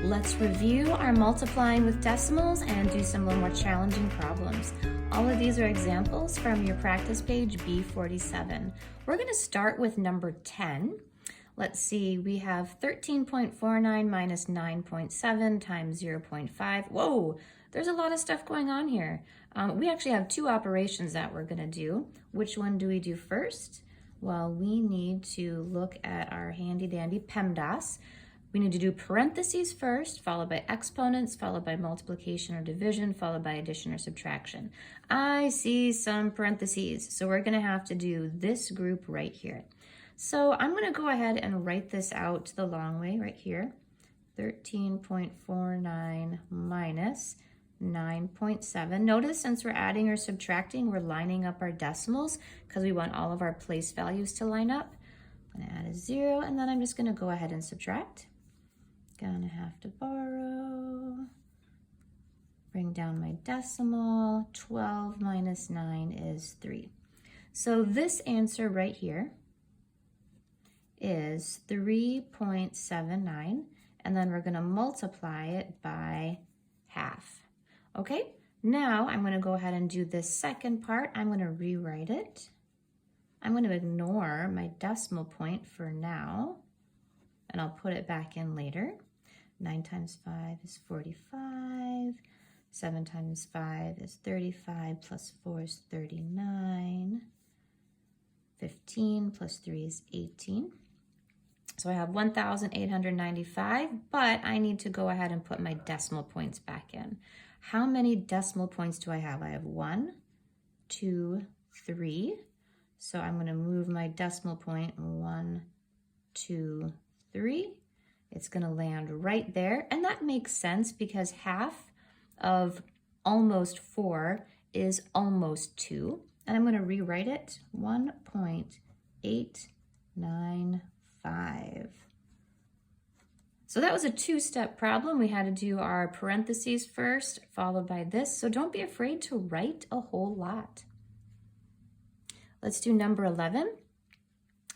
Let's review our multiplying with decimals and do some little more challenging problems. All of these are examples from your practice page B47. We're going to start with number 10. Let's see, we have 13.49 minus 9.7 times 0.5. Whoa, there's a lot of stuff going on here. We actually have two operations that we're going to do. Which one do we do first? Well, we need to look at our handy dandy PEMDAS. We need to do parentheses first, followed by exponents, followed by multiplication or division, followed by addition or subtraction. I see some parentheses, so we're gonna have to do this group right here. So I'm gonna go ahead and write this out the long way right here. 13.49 minus 9.7. Notice since we're adding or subtracting, we're lining up our decimals because we want all of our place values to line up. I'm gonna add a 0, and then I'm just gonna go ahead and subtract. Gonna have to borrow, bring down my decimal. 12 minus 9 is 3. So this answer right here is 3.79, and then we're gonna multiply it by half. Okay, now I'm gonna go ahead and do this second part. I'm gonna rewrite it. I'm gonna ignore my decimal point for now, and I'll put it back in later. 9 times 5 is 45. 7 times 5 is 35, plus 4 is 39. 15 plus 3 is 18. So I have 1,895, but I need to go ahead and put my decimal points back in. How many decimal points do I have? I have 1, 2, 3. So I'm going to move my decimal point 1, 2, 3. It's going to land right there, and that makes sense because half of almost 4 is almost 2, and I'm going to rewrite it 1.895. So that was a two-step problem. We had to do our parentheses first, followed by this, so don't be afraid to write a whole lot. Let's do number 11. In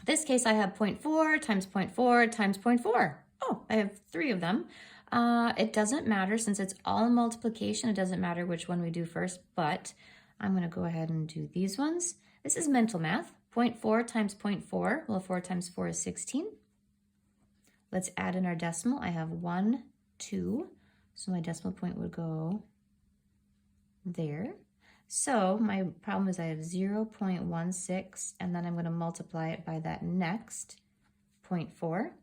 this case, I have 0.4 times 0.4 times 0.4. Oh, I have 3 of them. It doesn't matter since it's all multiplication. It doesn't matter which one we do first, but I'm going to go ahead and do these ones. This is mental math. 0.4 times 0.4. Well, 4 times 4 is 16. Let's add in our decimal. I have 1, 2. So my decimal point would go there. So my problem is I have 0.16, and then I'm going to multiply it by that next 0.4.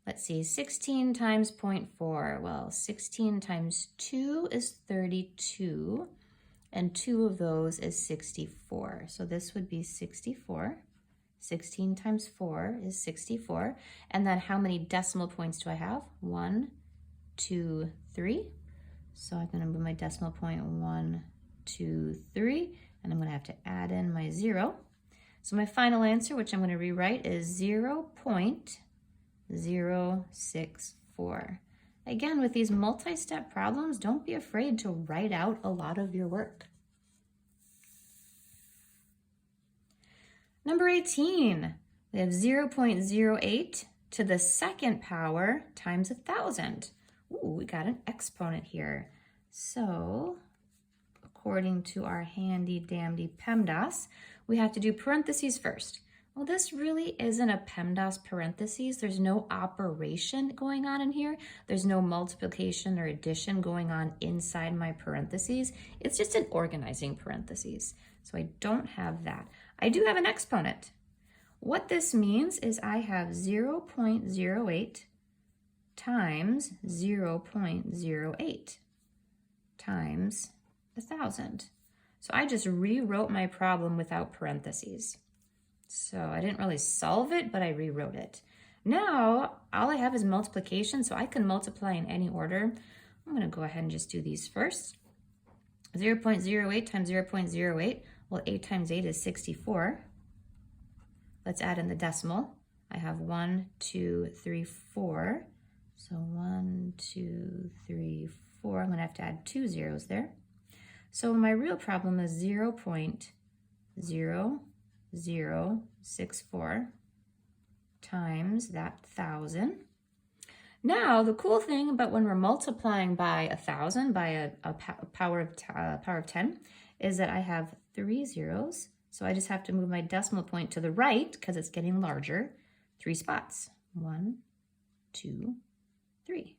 Let's see, 16 times 0.4. Well, 16 times 2 is 32, and 2 of those is 64. So this would be 64. 16 times 4 is 64. And then how many decimal points do I have? 1, 2, 3. So I'm going to move my decimal point 1, 2, 3, and I'm going to have to add in my 0. So my final answer, which I'm going to rewrite, is 0.064. Again, with these multi-step problems, don't be afraid to write out a lot of your work. Number 18, we have 0.08 to the second power times 1,000. Ooh, we got an exponent here. So according to our handy dandy PEMDAS, we have to do parentheses first. Well, this really isn't a PEMDAS parentheses. There's no operation going on in here. There's no multiplication or addition going on inside my parentheses. It's just an organizing parentheses. So I don't have that. I do have an exponent. What this means is I have 0.08 times 0.08 times 1,000. So I just rewrote my problem without parentheses. So I didn't really solve it, but I rewrote it. Now, all I have is multiplication, so I can multiply in any order. I'm going to go ahead and just do these first. 0.08 times 0.08, well, 8 times 8 is 64. Let's add in the decimal. I have 1, 2, 3, 4. So 1, 2, 3, 4. I'm going to have to add 2 zeros there. So my real problem is 0.0064 times that 1,000. Now, the cool thing about when we're multiplying by 1,000 by a power of 10 is that I have 3 zeros. So I just have to move my decimal point to the right because it's getting larger. 3 spots. 1, 2, 3.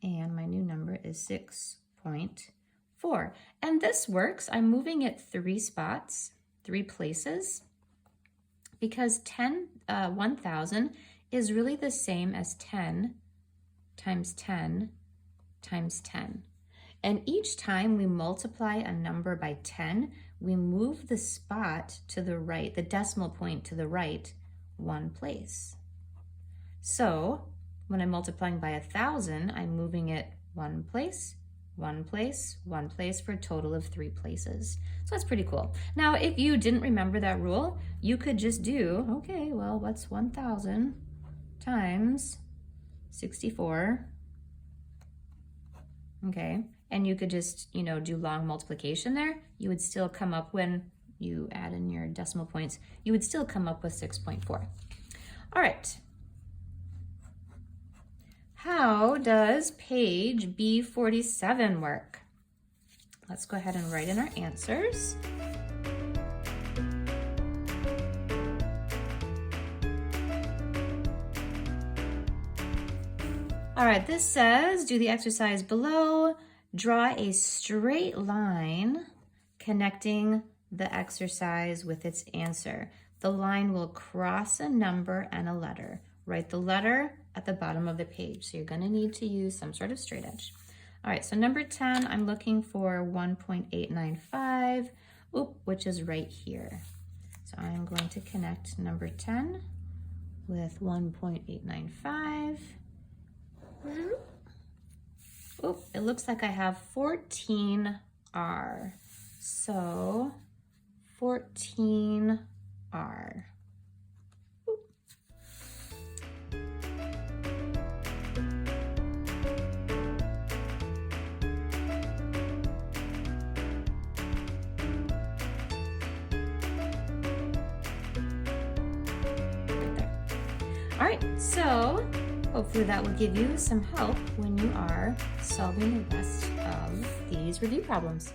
And my new number is 6.4. And this works. I'm moving it 3 spots, 3 places, because 1,000 is really the same as 10 times 10 times 10. And each time we multiply a number by 10, we move the spot to the right, the decimal point to the right, 1 place. So when I'm multiplying by 1,000, I'm moving it 1 place, 1 place, 1 place for a total of 3 places. So that's pretty cool. Now, if you didn't remember that rule, you could just do, okay, well, what's 1,000 times 64? Okay, and you could just, do long multiplication there. You would still come up, when you add in your decimal points, you would still come up with 6.4. All right. How does page B47 work? Let's go ahead and write in our answers. All right, this says, do the exercise below. Draw a straight line connecting the exercise with its answer. The line will cross a number and a letter. Write the letter at the bottom of the page. So you're going to need to use some sort of straight edge. All right, so number 10, I'm looking for 1.895, which is right here. So I'm going to connect number 10 with 1.895. It looks like I have 14R. So 14R. All right, so hopefully that will give you some help when you are solving the rest of these review problems.